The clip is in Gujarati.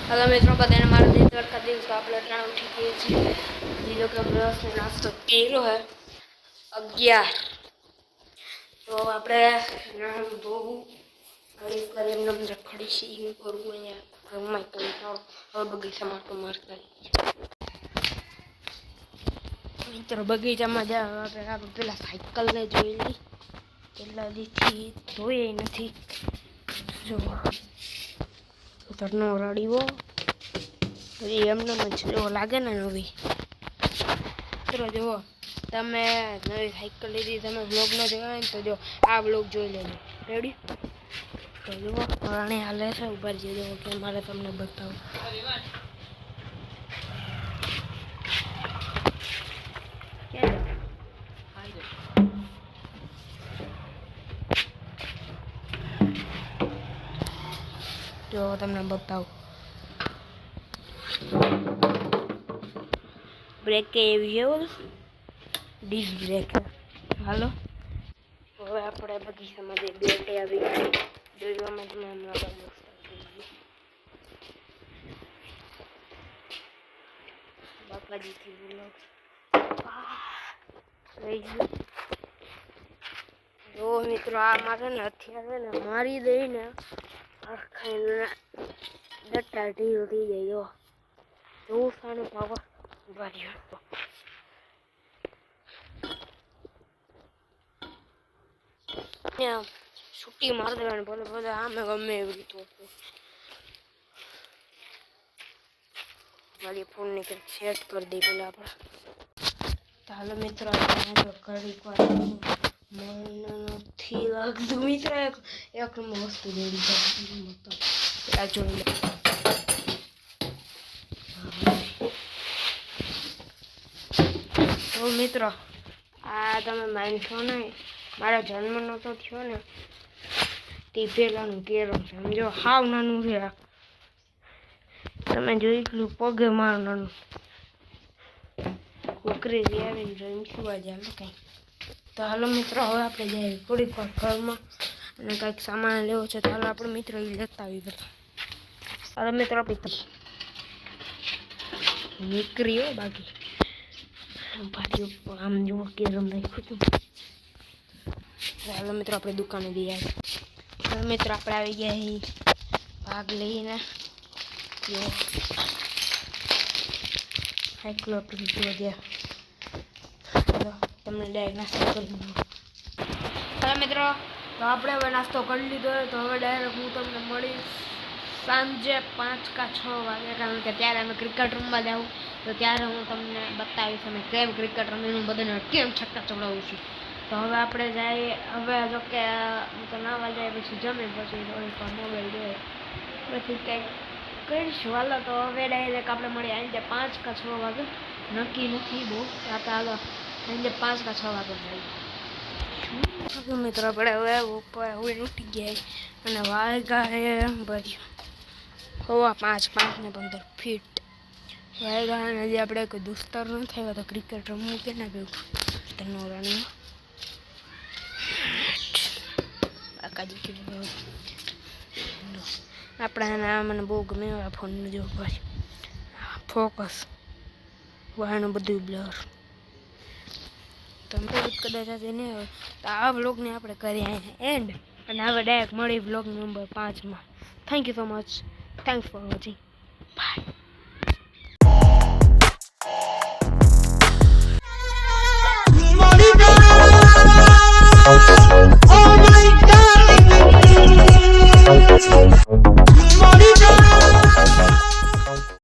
हेलो मित्रों, बधाने मारा दिन का दिन तो आप लटना उठी गए છીએ લીલો કે બ્રશ ને નાસ્તો કર્યો હે 11 તો આપણે બહુ ઘડી કરી એમને રખડી સી હું કરું અહીંયા ઘરમાં કંટાળો હવે બગીચામાં તો મારતા મિત્રો બગીચામાં જા આપણે પેલા સાયકલ ને જોઈ લી કેટલા દીથી જોઈ નથી જો ઉતરનો રાડીવો એમને જો લાગે ને નવી મિત્રો જુઓ તમે નવી સાયકલ લીધી તમે વ્લોગ ન જોયો ને તો જો આ વ્લોગ જોઈ લેજો રેડી તો જુઓ રાણી હાલે છે ઉપર જે જુઓ કે મારે તમને બતાવું જો તમને બતાવું બ્રેક કે એવી છે બોલો ડિસ્ક બ્રેક હાલો હવે આપણે બગીચામાં જે બેટે આવી જોવામાં તમે હમણાં બાપાજીથી બોલો રહી ગયું જો મિત્રો આ મારે ને અત્યારે ને મારી દઈને ખાઈને ડટ્ટા ઢીલ થઈ જાય જો જોવું સાનું પાવા ઉભા રહ્યો છૂટી મારી દેવાની ભલે ભલે આમે ગમે એવી રીતે મારી ફોન ને કંઈક સેટ કરી દઈ પેલા આપણે ચાલો મિત્રો ઘડીક વાર મને નથી લાગતું મિત્રો એક વસ્તુ જોઈ આ જોઈ લે તો મિત્રો આ તમે માનશો નહીં મારો જન્મ નહોતો થયો ને તે પહેલાંનું કેરમ છે સમજો હાવ નાનું છે તમે જોઈ એટલું પગે મારું નાનું છોકરી આવીને રમવા જાય કંઈ તો હાલો મિત્રો હવે આપણે જઈએ થોડીક વાર ઘરમાં અને કંઈક સામાન લેવો છે તો હાલો આપણે મિત્રો એ લેતા આવી બધા હાલો મિત્રો આપણી નીકળીઓ બાકી ભાઈઓ આમ જુઓ કેરમ નાખ્યું હતું હાલો મિત્રો આપણે દુકાને જઈ આવી મિત્રો આપણે આવી ગયા ભાગ લઈને સાયકલો જોવા ગયા તમને ડાયરેક્ટ નાસ્તો કરી દીધો હવે મિત્રો તો આપણે હવે નાસ્તો કરી લીધો તો હવે ડાયરેક્ટ હું તમને મળીશ સાંજે 5 કે 6 વાગે કારણ કે ત્યારે અમે ક્રિકેટ રમવા જાઉં તો ત્યારે હું તમને બતાવીશ અમે કેમ ક્રિકેટ રમીને બધાને કેમ છક્કા ચડાવું છું તો હવે આપણે જઈએ હવે જો કે તો નાવા જાય પછી જમે પછી થોડીક મોબાઈલ જોઈએ પછી કંઈક કરીશું હાલો તો હવે ડાયરેક્ટ આપણે મળીએ આજે 5 કે 6 વાગે નક્કી નથી બહુ હાલો આજે 5 કે 6 વાગે મળીએ મિત્રો આપણે હવે ઉપર ઉઠી ગયા અને વાગ્યા ભર્યું હવા 5 ને 15 ફીટ વાગ્યા અને હજી આપણે કોઈ દોસ્તાર ન થયો તો ક્રિકેટ રમવું કે ના ગયું તનો રાણી કાકાજી કીધું આપણા મને બહુ ગમે ફોનનું જો ભાઈ ફોકસ વાળનું બધું બ્લર તમે કદાચ આજે નહીં હોય તો આ વ્લોગને આપણે કરીએ એન્ડ અને હવે ડાયરેક્ટ મળી vlog number 5 thank you so much thanks for watching bye